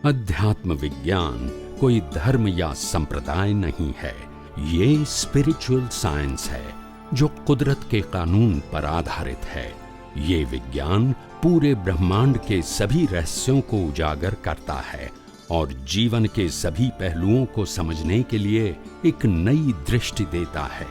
अध्यात्म विज्ञान कोई धर्म या संप्रदाय नहीं है, ये स्पिरिचुअल साइंस है जो कुदरत के कानून पर आधारित है। ये विज्ञान पूरे ब्रह्मांड के सभी रहस्यों को उजागर करता है और जीवन के सभी पहलुओं को समझने के लिए एक नई दृष्टि देता है।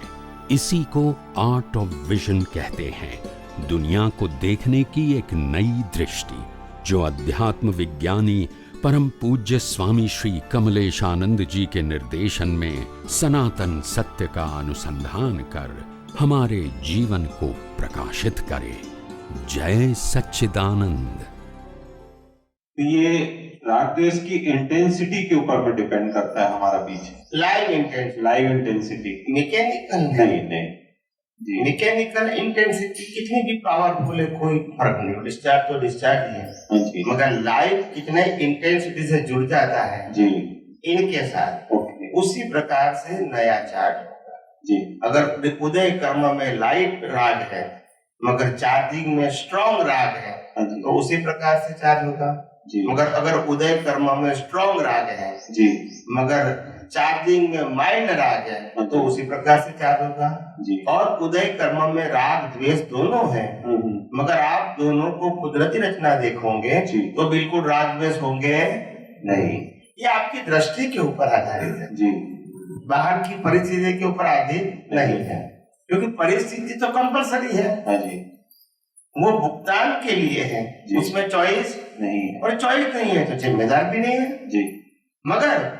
इसी को आर्ट ऑफ विजन कहते हैं, दुनिया को देखने की एक नई दृष्टि, जो अध्यात्म विज्ञानी परम पूज्य स्वामी श्री कमलेशानंद जी के निर्देशन में सनातन सत्य का अनुसंधान कर हमारे जीवन को प्रकाशित करे। जय सच्चिदानंद। ये राग द्वेष की इंटेंसिटी के ऊपर में डिपेंड करता है हमारा बीच। लाइव इंटेंसिटी मैकेनिकल नहीं जी। मैकेनिकल इंटेंसिटी कितनी भी पावरफुल है कोई फर्क नहीं, डिस्चार्ज तो डिस्चार्ज ही है जी। मगर लाइव कितने इंटेंसिटी से जुड़ जाता है जी इनके साथ, उसी प्रकार से नया चार्ज होगा जी। अगर उदय कर्म में लाइट राग है मगर चार्जिंग में स्ट्रॉन्ग राग है तो उसी प्रकार से चार्ज होगा जी। मगर अगर उदय कर्म में स्ट्रॉन्ग राग है जी मगर चार्जिंग में माइल्ड राग है तो उसी प्रकार से चार्ज होगा जी। और उदय कर्म में राग द्वेष दोनों है मगर आप दोनों को कुदरती रचना देखोगे तो बिल्कुल राग द्वेष होंगे नहीं। ये आपकी दृष्टि के ऊपर आधारित है जी। बाहर की परिस्थिति के ऊपर आधारित नहीं है, क्योंकि परिस्थिति तो कंपलसरी है जी। वो भुगतान के लिए है, उसमें चॉइस नहीं है और चॉइस नहीं है तो जिम्मेदार भी नहीं है जी। मगर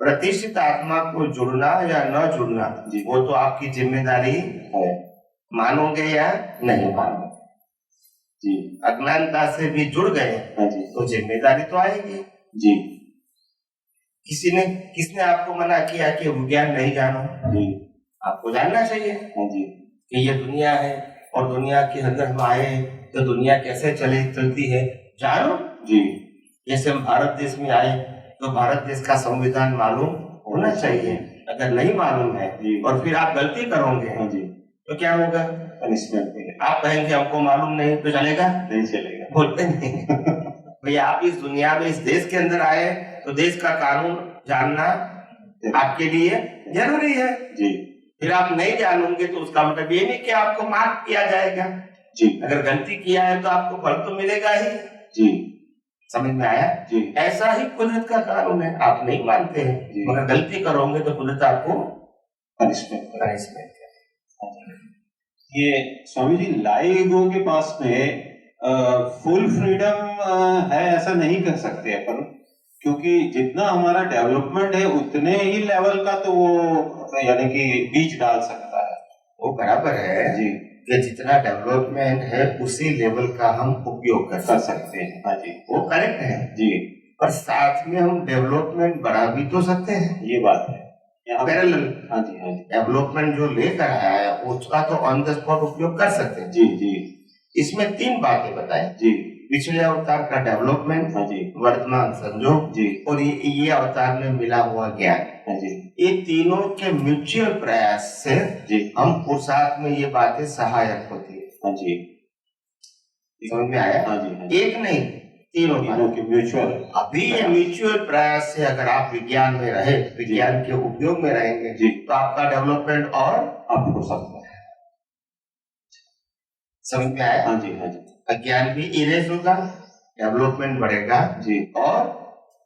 प्रतिष्ठित आत्मा को जुड़ना या न जुड़ना वो तो आपकी जिम्मेदारी है, मानोगे या नहीं मानोगे जी। अज्ञानता से भी जुड़ गए जी। तो जिम्मेदारी तो आएगी जी। किसने आपको मना किया कि विज्ञान नहीं जानो जी। आपको जानना चाहिए जी। कि ये दुनिया है और दुनिया के अंदर हम आए तो दुनिया कैसे चलती है जानो जी। जैसे हम भारत देश में आए तो भारत देश का संविधान मालूम होना चाहिए, अगर नहीं मालूम है और फिर आप गलती करोगे तो क्या होगा, पनिशमेंट। आप कहेंगे हमको मालूम नहीं तो चलेगा, नहीं चलेगा, बोलते नहीं भैया आप इस दुनिया में इस देश के अंदर आए तो देश का कानून जानना आपके लिए जरूरी है जी। फिर आप नहीं जानोगे तो उसका मतलब ये नहीं कि आपको मार्क किया जाएगा जी। अगर गलती किया है तो आपको फल तो मिलेगा ही जी। समझ में आया जी। ऐसा ही कुदरत का कानून है, आप नहीं मानते हैं मगर गलती करोगे तो कुदरत आपको पनिशमेंट ये स्वामी जी लाइव ईगो के पास में फुल फ्रीडम है ऐसा नहीं कह सकते अपन, क्योंकि जितना हमारा डेवलपमेंट है उतने ही लेवल का तो वो यानी कि बीज डाल सकता है। वो बराबर है जी कि जितना डेवलपमेंट है उसी लेवल का हम उपयोग कर सकते हैं। हाँ जी वो करेक्ट है जी। पर साथ में हम डेवलपमेंट बढ़ा भी तो सकते हैं, ये बात है पैरेलल। हाँ जी हाँ जी। डेवलपमेंट जो लेकर आया है उसका तो ऑन द स्पॉट उपयोग कर सकते हैं जी जी। इसमें 3 बातें बताएं जी। पिछले अवतार का डेवलपमेंट, हाँ जी, वर्तमान संजोग जी और ये अवतार में मिला हुआ ज्ञान, हाँ जी, ये तीनों के म्यूचुअल प्रयास से जी हम पुरुषार्थ में ये बातें सहायक होती है। हाँ जी समझ में आया? हाँ जी हाँ जी। एक नहीं तीनों के म्यूचुअल। अभी ये म्यूचुअल प्रयास से अगर आप विज्ञान में रहे, विज्ञान के उपयोग में रहेंगे जी तो आपका डेवलपमेंट और आप हो सकता है। समझ में आया? हाँ जी हाँ जी। अज्ञान भी इरेज होगा, डेवलपमेंट बढ़ेगा जी और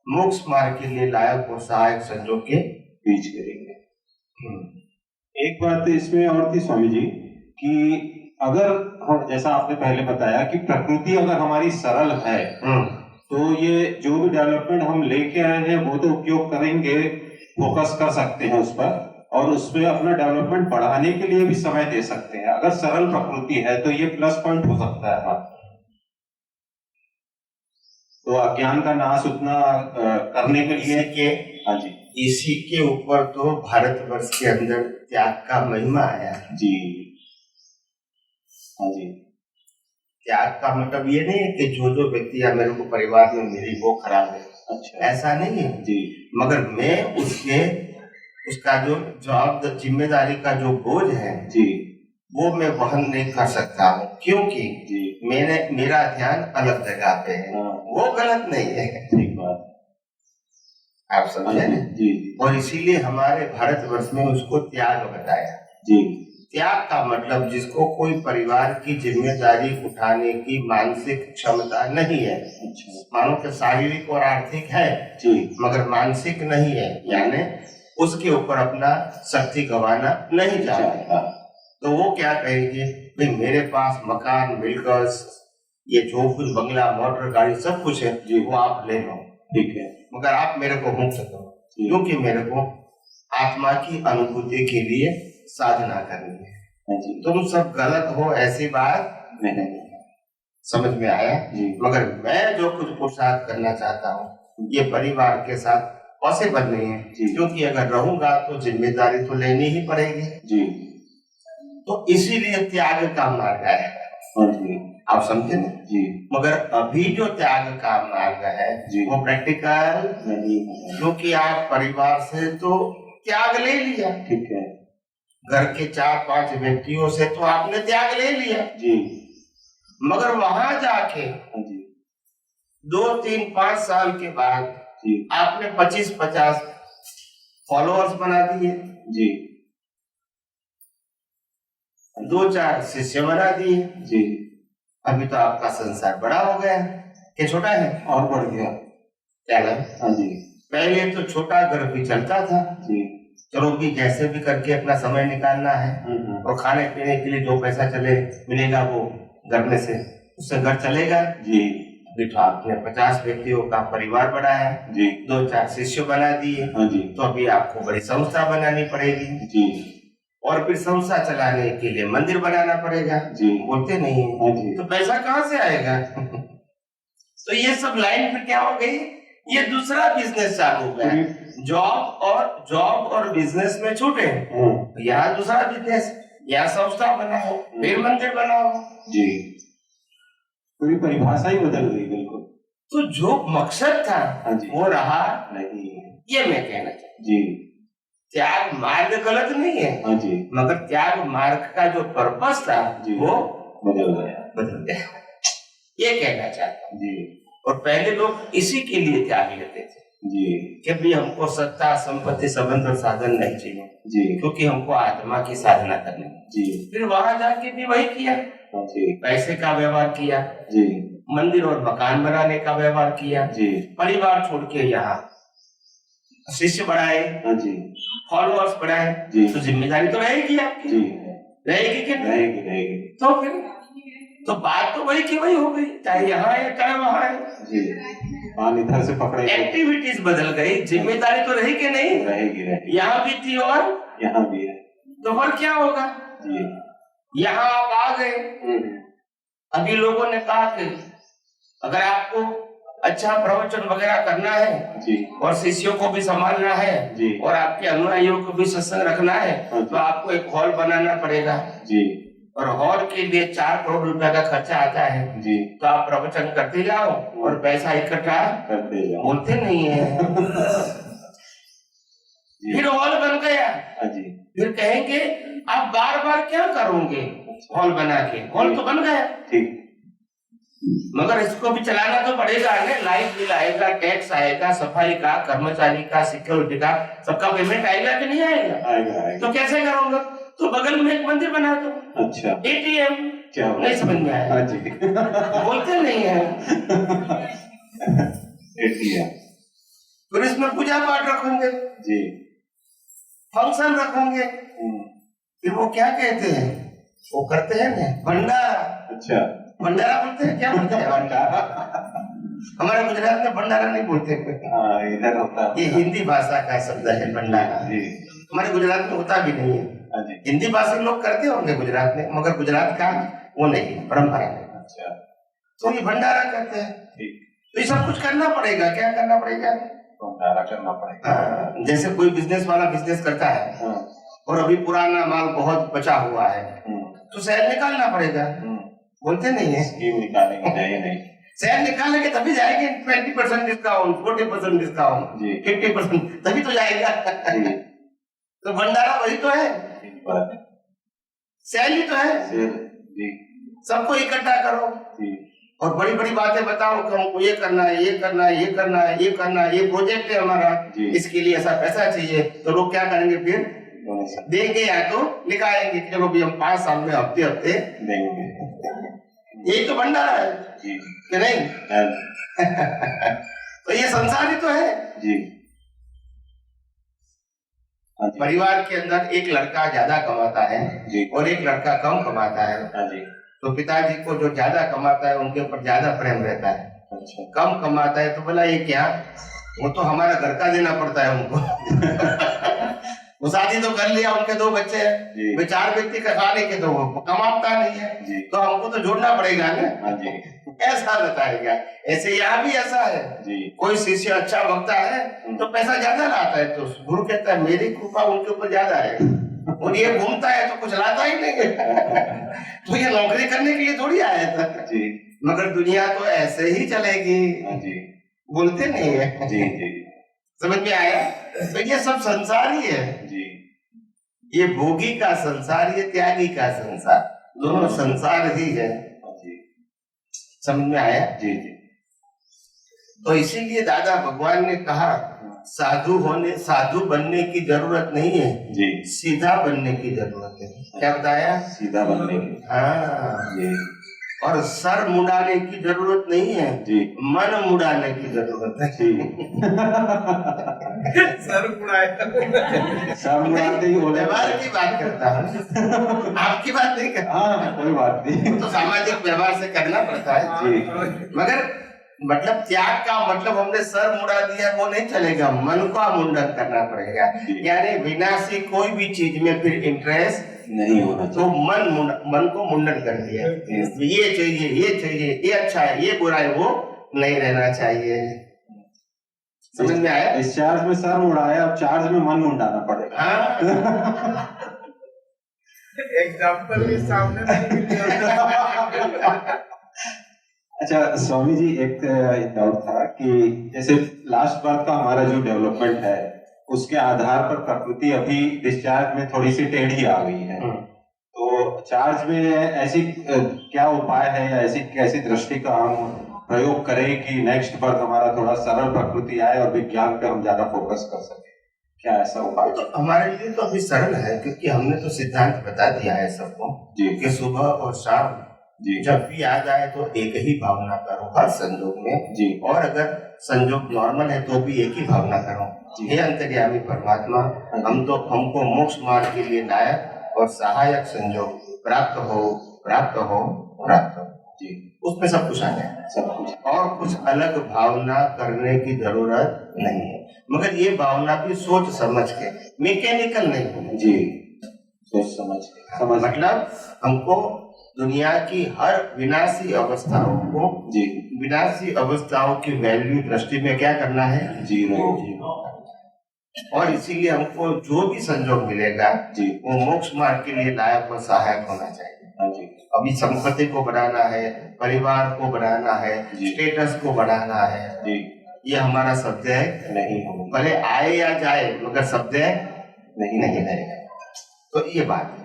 मोक्ष मार्ग के लिए लायक और सहायक संजोग के बीच करेंगे। एक बात इसमें और थी स्वामी जी कि अगर जैसा आपने पहले बताया कि प्रकृति अगर हमारी सरल है तो ये जो भी डेवलपमेंट हम लेके आए हैं वो तो उपयोग करेंगे, फोकस कर सकते हैं उस पर और उसमें अपना डेवलपमेंट बढ़ाने के लिए भी समय दे सकते हैं। अगर सरल प्रकृति है तो ये प्लस पॉइंट हो सकता है हमारा। तो अज्ञान का नाश उतना करने के लिए के हाँ जी इसी के ऊपर तो भारतवर्ष के अंदर त्याग का महिमा आया जी। हाँ जी। त्याग का मतलब ये नहीं है कि जो व्यक्तियां मेरे को परिवार में मिली वो खराब है, अच्छा ऐसा नहीं है जी। मगर मैं उसका जो जवाब जिम्मेदारी का जो बोझ है जी वो मैं वहन नहीं कर सकता हूँ, क्योंकि जी मेरा ध्यान अलग जगह पे है। वो गलत नहीं है, ठीक बात। आप समझे ना? जी और इसीलिए हमारे भारतवर्ष में उसको त्याग बताया। जी। त्याग का मतलब जिसको कोई परिवार की जिम्मेदारी उठाने की मानसिक क्षमता नहीं है, अच्छा। मानो कि शारीरिक और आर्थिक है जी मगर मानसिक नहीं है, यानी उसके ऊपर अपना शक्ति गंवाना नहीं चाहता, तो वो क्या कहेगी, भाई मेरे पास मकान मिलकर ये जो कुछ बंगला मोटर गाड़ी सब कुछ है जी वो आप ले लो, ठीक है, मगर आप मेरे को मुक्त करो, क्योंकि मेरे को आत्मा की अनुभूति के लिए साधना करनी है। जी। तुम सब गलत हो ऐसी बात नहीं, समझ में आया जी। मगर मैं जो कुछ पुरुषार्थ करना चाहता हूँ ये परिवार के साथ पॉसिबल नहीं है, क्योंकि अगर रहूंगा तो जिम्मेदारी तो लेनी ही पड़ेगी जी। तो इसीलिए त्याग का मार्ग है। जी आप समझे ना? जी। मगर अभी जो त्याग का मार्ग है जी वो प्रैक्टिकल नहीं है, क्योंकि आप परिवार से तो त्याग ले लिया, ठीक है, घर के 4-5 व्यक्तियों से तो आपने त्याग ले लिया जी, मगर वहां जाके जी 2-3-5 साल के बाद जी आपने 25-50 फॉलोअर्स बना दिए, जी 2-4 शिष्य बना दिए, जी। अभी तो आपका संसार बड़ा हो गया कि छोटा है? और बढ़ गया। क्या है? हाँ जी। पहले तो छोटा घर भी चलता था जी। चलो भी कैसे भी करके अपना समय निकालना है और खाने पीने के लिए जो पैसा चले मिलेगा वो घर में से उससे घर चलेगा जी। अभी तो आपने 50 व्यक्तियों का परिवार बनाया जी, 2-4 शिष्य बना दिए, हाँ जी, तो अभी आपको बड़ी संस्था बनानी पड़ेगी जी, और फिर संस्था चलाने के लिए मंदिर बनाना पड़ेगा, जी, बोलते नहीं है, हाँ जी, तो पैसा कहाँ से आएगा? तो ये सब लाइन फिर क्या हो गई, ये दूसरा बिजनेस चालू हो गया, जॉब और बिजनेस में छूटे, यहाँ दूसरा बिजनेस, यहाँ संस्था बनाओ फिर मंदिर बनाओ, जी, पूरी परिभाषा ही बदल गई बिल्कुल। तो जो मकसद था वो रहा नहीं, ये मैं कहना चाहता हूँ। जी, त्याग मार्ग गलत नहीं है, हाँ जी, मगर त्याग मार्ग का जो पर्पस था वो बदल गया, ये कहना चाहता हूँ। जी। और पहले लोग इसी के लिए त्याग लेते थे जी, कि भी हमको सत्ता संपत्ति संबंध और साधन नहीं चाहिए, जी, क्योंकि हमको आत्मा की साधना करनी, जी। फिर वहां जाके भी वही किया, जी। पैसे का व्यवहार किया, जी। मंदिर और मकान बनाने का व्यवहार किया, जी। परिवार छोड़ के यहाँ शिष्य बढ़ाए, जी। फॉलोअर्स बढ़ाए, जी। तो जिम्मेदारी तो रहेगी आपकी, जी। रहेगी कि नहीं रहेगी? तो फिर तो बात तो वही की वही हो गई, चाहे यहाँ है चाहे वहाँ है, जी। इधर से पकड़े, एक्टिविटीज बदल गई, जिम्मेदारी तो रही कि नहीं रहेगी, यहाँ भी थी और यहाँ भी है, तो फिर क्या होगा? जी। यहाँ आप आ गए, अभी लोगों ने कहा कि अगर आपको अच्छा प्रवचन वगैरह करना है, जी। और शिष्यों को भी संभालना है, जी। और आपके अनुयायियों को भी सत्संग रखना है, तो आपको एक हॉल बनाना पड़ेगा, जी। और हॉल के लिए 4 करोड़ रुपए का खर्चा आता है, जी। तो आप प्रवचन करते जाओ और पैसा इकट्ठा करते जाओ, बोलते नहीं है। फिर हॉल बन गया, जी। फिर कहेंगे आप बार बार क्या करोगे हॉल बना के, हॉल तो बन गया, ठीक, मगर इसको भी चलाना तो पड़ेगा ना, लाइट बिल आएगा, टैक्स आएगा, सफाई का, कर्मचारी का, सिक्योरिटी का, सबका पेमेंट आएगा कि नहीं आएगा? आएगा। तो कैसे करोगे? तो बगल में एक मंदिर बना दो, अच्छा, एटीएम, क्या नहीं समझ में आया, जी। बोलते नहीं है। एटीएम, फिर इसमें पूजा पाठ रखोगे, जी, फंक्शन रखोगे, फिर वो क्या कहते हैं, वो करते हैं ना भंडारा, अच्छा, भंडारा बोलते हैं, क्या बोलते हैं? भंडारा। हमारे गुजरात में भंडारा नहीं बोलते, इधर होता है, ये हिंदी भाषा का शब्द है भंडारा, हमारे गुजरात में होता भी नहीं है, हिंदी भाषी लोग करते होंगे गुजरात में, मगर गुजरात का वो नहीं परंपरा है, अच्छा, तो ये भंडारा करते हैं, तो ये सब कुछ करना पड़ेगा, क्या करना पड़ेगा? भंडारा करना पड़ेगा। जैसे कोई बिजनेस वाला बिजनेस करता है और अभी पुराना माल बहुत बचा हुआ है, तो सेल निकालना पड़ेगा, बोलते नहीं है, स्कीम निकालेंगे, नहीं सेल निकालेंगे तभी जाएंगे, 20% डिस्काउंट, 40% डिस्काउंट, 50%, तभी तो जाएगा। तो भंडारा वही तो है, सेल ही तो है, सबको इकट्ठा करो और बड़ी बड़ी बातें बताओ कि हमको ये करना है, ये करना है, ये करना है, ये करना है, ये प्रोजेक्ट है हमारा, इसके लिए ऐसा पैसा चाहिए, तो लोग क्या करेंगे फिर देंगे या तो निकालेंगे, चलो भी हम 5 साल में हफ्ते हफ्ते देंगे। यही तो भंडारा है कि नहीं? तो ये संसार ही तो है जी। परिवार के अंदर एक लड़का ज्यादा कमाता है जी और एक लड़का कम कमाता है जी, तो पिताजी को जो ज्यादा कमाता है उनके ऊपर ज्यादा प्रेम रहता है। अच्छा। कम कमाता है तो बोला ये क्या, वो तो हमारा घर का देना पड़ता है उनको। वो शादी तो कर लिया, उनके 2 बच्चे हैं, वे 4 व्यक्ति का खाने के तो वो कमाता नहीं है जी, तो हमको तो जोड़ना पड़ेगा ना जी। ऐसा बताएगा। ऐसे यहाँ भी ऐसा है जी, कोई शिष्य अच्छा वक्ता है तो पैसा ज्यादा लाता है, तो गुरु कहता है मेरी कृपा उनके ऊपर ज्यादा है, और ये घूमता है तो कुछ लाता ही नहीं है। तो ये नौकरी करने के लिए थोड़ी आया था जी, मगर दुनिया तो ऐसे ही चलेगी जी, बोलते नहीं है जी जी। समझ में आया? तो ये सब संसार ही है जी, ये भोगी का संसार, ये त्यागी का संसार, दोनों संसार ही है जी। समझ में आया जी जी। तो इसीलिए दादा भगवान ने कहा साधु बनने की जरूरत नहीं है जी, सीधा बनने की जरूरत है। क्या बताया? सीधा बनने की। हाँ जी। और सर मुड़ाने की जरूरत नहीं है जी, मन मुड़ाने की जरूरत है जी। सर मुड़ाते ही व्यवहार की बात करता हूँ, आपकी बात नहीं करता। हाँ, कोई बात नहीं, तो सामाजिक व्यवहार से करना पड़ता है जी। मगर मतलब त्याग का मतलब हमने सर मुड़ा दिया वो नहीं चलेगा, मन का मुंडन करना पड़ेगा। यानी विनाशी कोई भी चीज में फिर इंटरेस्ट नहीं होना, तो मन को मुंडन कर दिया, ये चाहिए, ये चाहिए, ये अच्छा है, ये बुरा है, वो नहीं रहना चाहिए। समझ में आया? इस चार्ज में सर मुड़ाया, अब चार्ज में मन मुंडाना पड़ेगा। हाँ। एग्जाम्पल भी सामने अच्छा स्वामी जी, एक डाउट था कि जैसे लास्ट बार का हमारा जो डेवलपमेंट है उसके आधार पर प्रकृति अभी डिस्चार्ज में थोड़ी सी टेढ़ी आ गई है, तो चार्ज में ऐसी क्या उपाय है या ऐसी कैसी दृष्टि का हम प्रयोग करें कि नेक्स्ट बर्थ हमारा थोड़ा सरल प्रकृति आए और विज्ञान पे हम ज्यादा फोकस कर सके? क्या ऐसा उपाय? तो हमारे लिए तो अभी सरल है, क्योंकि हमने तो सिद्धांत बता दिया है सबको जी कि सुबह और शाम जी जब भी आ जाए तो एक ही भावना करो हर संजोग में जी, और अगर संजोग नॉर्मल है तो भी एक ही भावना करो, हे अंतर्यामी परमात्मा, हमको मोक्ष मार्ग के लिए नायक और सहायक संजोग प्राप्त हो जी। उसमें सब कुछ आ जाए, सब कुछ, और कुछ अलग भावना करने की जरूरत नहीं है, मगर ये भावना भी सोच समझ के, मैकेनिकल नहीं होनी जी, सोच समझ के। मतलब हमको दुनिया की हर विनाशी अवस्थाओं को जी, विनाशी अवस्थाओं की वैल्यू दृष्टि में क्या करना है? जीरो। और इसीलिए हमको जो भी संजोग मिलेगा जी वो मोक्ष मार्ग के लिए लायक और सहायक होना चाहिए जी। अभी संपत्ति को बढ़ाना है, परिवार को बढ़ाना है, स्टेटस को बढ़ाना है जी, ये हमारा सब्जेक्ट नहीं हो, भले आए या जाए मगर सब्जेक्ट नहीं रहेगा। तो ये बात है।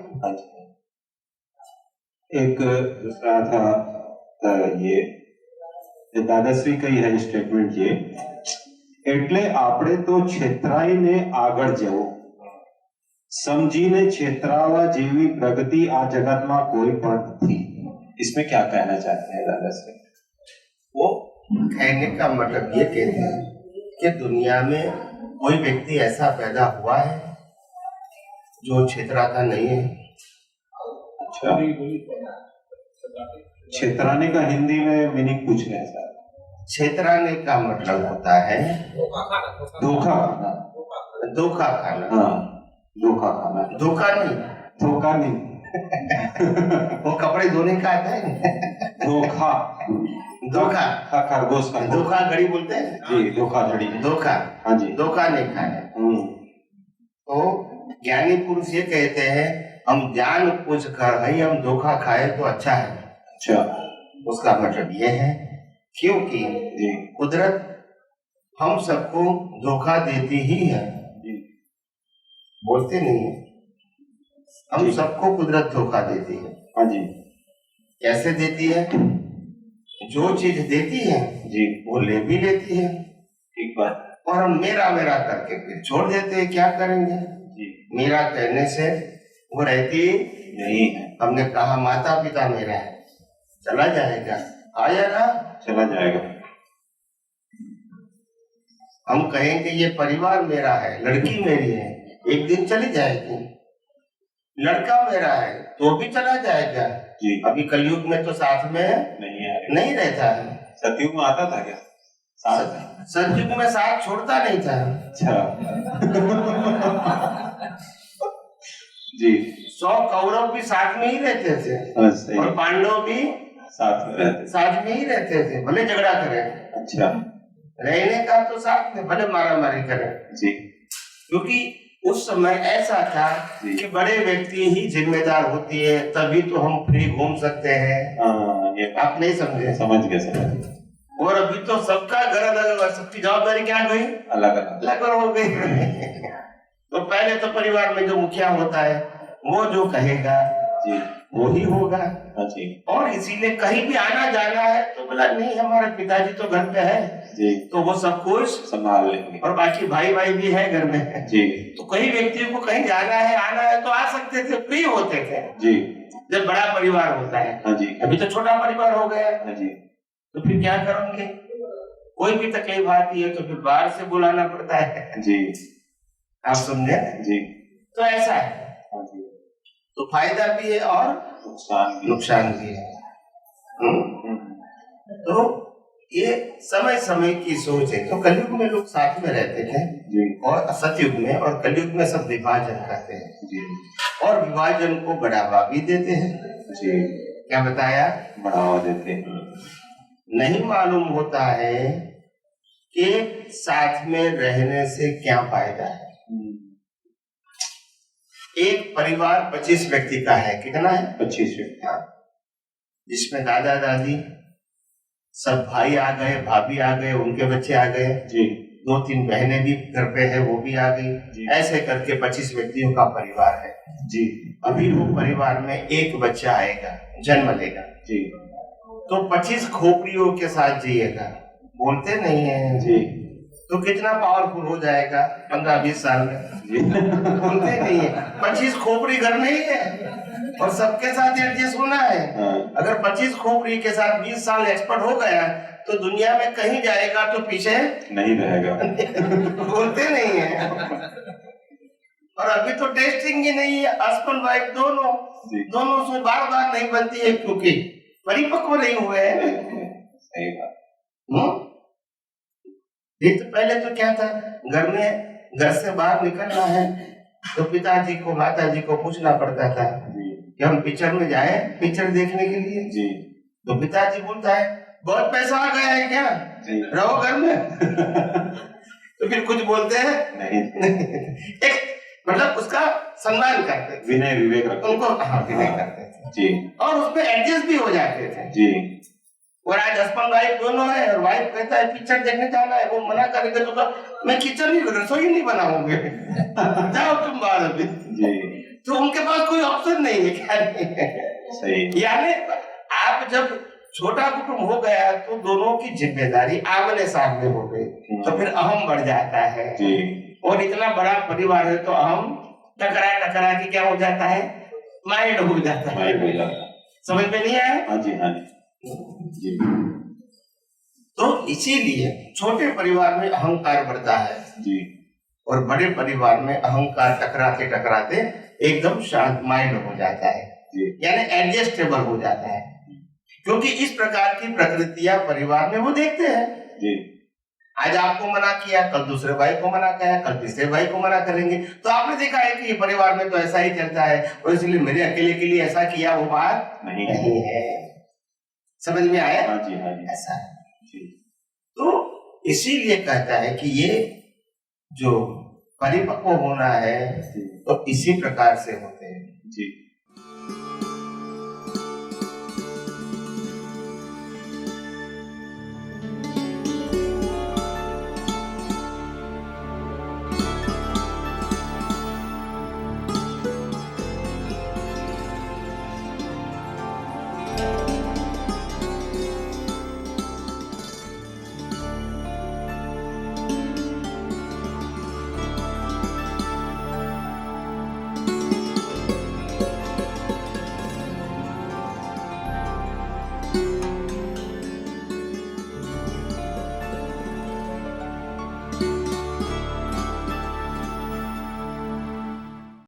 एक दूसरा था ये दादाश्री का ही है स्टेटमेंट, ये એટલે આપણે તો છેતરાઈને આગળ જવું, સમજીને છેતરાવા જેવી પ્રગતિ આ જગતમાં કોઈ પણ નથી। इसमें क्या कहना चाहते हैं दादाश्री? वो कहने का मतलब ये कहते हैं कि दुनिया में कोई व्यक्ति ऐसा पैदा हुआ है जो छेतराता नहीं है। अच्छा, छेतराने का हिंदी में मीनिंग पूछ रहे हैं सर। छेतराने का मतलब होता है धोखा खाना, धोखा खाना। हाँ, धोखा खाना, धोखा नहीं वो कपड़े धोने का आता है। धोखा खरगोश का धोखा घड़ी बोलते हैं जी, धोखा घड़ी, धोखा। हाँ जी, धोखा नहीं खाना। तो ज्ञानी पुरुष ये कहते हैं हम जान पूछ कर ही हम धोखा खाए तो अच्छा है। अच्छा, उसका मतलब ये है क्योंकि कुदरत हम सबको धोखा देती ही है, बोलते नहीं है, हम सबको कुदरत धोखा देती है। हाँ जी, कैसे देती है? जो चीज देती है जी वो ले भी लेती है, ठीक बात और हम मेरा मेरा करके फिर छोड़ देते हैं। क्या करेंगे? जी मेरा कहने से वो रहती नहीं है, हमने कहा माता पिता मेरा है, चला जाएगा, आया ना, चला जाएगा। हम कहेंगे ये परिवार मेरा है, लड़की मेरी है, एक दिन चली जाएगी। लड़का मेरा है तो भी चला जाएगा। जी अभी कलयुग में तो साथ में नहीं है, नहीं रहता है। सतयुग में आता था क्या साथ? सतयुग में साथ छोड़ता नहीं था। अच्छा जी 100 कौरव भी साथ में ही रहते थे हाँ, सही। और पांडव भी साथ में रहते साथ में ही रहते थे, भले झगड़ा करें, अच्छा रहने का तो साथ में, भले मारा मारी करें। जी क्योंकि उस समय ऐसा था जी। कि बड़े व्यक्ति ही जिम्मेदार होती है, तभी तो हम फ्री घूम सकते हैं। हाँ ये आप नहीं समझे? समझ गए। और अभी तो सबका घर अलग अलग, सबकी जवाबदारी क्या गई? अलग अलग अलग हो गई। तो पहले तो परिवार में जो मुखिया होता है वो जो कहेगा जी वो ही होगा। हाँ जी और इसीलिए कहीं भी आना जाना है तो बोला नहीं हमारे पिताजी तो घर पे है, जी तो वो सब कुछ संभाल लेंगे। और बाकी भाई भाई भी है घर में जी तो कई व्यक्तियों को कहीं जाना है आना है तो आ सकते थे, फ्री होते थे जी जब बड़ा परिवार होता है। हाँ जी अभी तो छोटा परिवार हो गया हाँ जी तो फिर क्या करेंगे? कोई भी तकलीफ आती है तो फिर बाहर से बुलाना पड़ता है। जी आप समझे? जी तो ऐसा है, हाँ जी तो फायदा भी है और नुकसान भी है। तो ये समय समय की सोच है। तो कलयुग में लोग साथ में रहते थे जी और सतयुग में और कलयुग में सब विभाजन करते हैं जी और विभाजन को बढ़ावा भी देते हैं। जी क्या बताया? बढ़ावा देते हैं। नहीं मालूम होता है कि साथ में रहने से क्या फायदा है। एक परिवार 25 व्यक्ति का है, कितना है? 25 व्यक्ति, जिसमें दादा दादी सब भाई आ गए, भाभी आ गए, उनके बच्चे आ गए जी 2-3 बहनें भी घर पे है वो भी आ गई। ऐसे करके 25 व्यक्तियों का परिवार है जी। अभी वो परिवार में एक बच्चा आएगा, जन्म लेगा जी तो 25 खोपड़ियों के साथ जिएगा, बोलते नहीं है जी तो कितना पावरफुल हो जाएगा 15-20 साल में जी बोलते नहीं है। 25 खोपड़ी घर में ही है और सबके साथ एडजस्ट होना है। अगर 25 खोपड़ी के साथ 20 साल एक्सपर्ट हो गया तो दुनिया में कहीं जाएगा तो पीछे नहीं रहेगा। बोलते नहीं है। और अभी तो टेस्टिंग ही नहीं है, हस्बैंड वाइफ दोनों से बार बार नहीं बनती है क्योंकि परिपक्व नहीं हुए हैं। सही बात। ये तो पहले तो क्या था, घर से बाहर निकलना है तो पिताजी को माताजी को पूछना पड़ता था कि हम पिक्चर में जाए पिक्चर देखने के लिए जी। तो पिताजी बोलता है बहुत पैसा आ गया है क्या, रहो घर में। तो फिर कुछ बोलते हैं नहीं। एक मतलब उसका सम्मान करते, विनय विवेक रखते उनको, हाँ विनय करते थे जी। और उसमें एडजस्ट भी हो जाते थे जी। और आज हस्बैंड वाइफ दोनों है और वाइफ कहता है पिक्चर देखने जाना है, वो मना करेंगे तो मैं किचन नहीं रसोई नहीं बनाऊंगे, जाओ तुम बाहर अभी जी। तो उनके पास कोई ऑप्शन नहीं है, क्या नहीं है। सही। यानी आप जब छोटा कुटुंब हो गया तो दोनों की जिम्मेदारी आमने सामने हो गई तो फिर अहम बढ़ जाता है जी। और इतना बड़ा परिवार है तो अहम टकरा के क्या हो जाता है, माइंड हो जाता है। समझ में नहीं आया? हाँ जी हाँ जी। तो इसीलिए छोटे परिवार में अहंकार बढ़ता है जी और बड़े परिवार में अहंकार टकराते टकराते एकदम शांत माइंड हो जाता है जी। यानी एडजस्टेबल हो जाता है क्योंकि इस प्रकार की प्रकृतियां परिवार में वो देखते हैं जी। आज आपको मना किया, कल दूसरे भाई को मना किया, कल तीसरे भाई को मना करेंगे तो आपने देखा है कि परिवार में तो ऐसा ही चलता है और इसलिए मेरे अकेले के लिए ऐसा किया वो बात नहीं है। समझ में आया? हाँ जी हाँ जी। ऐसा है। तो इसीलिए कहता है कि ये जो परिपक्व होना है तो इसी प्रकार से होते हैं जी।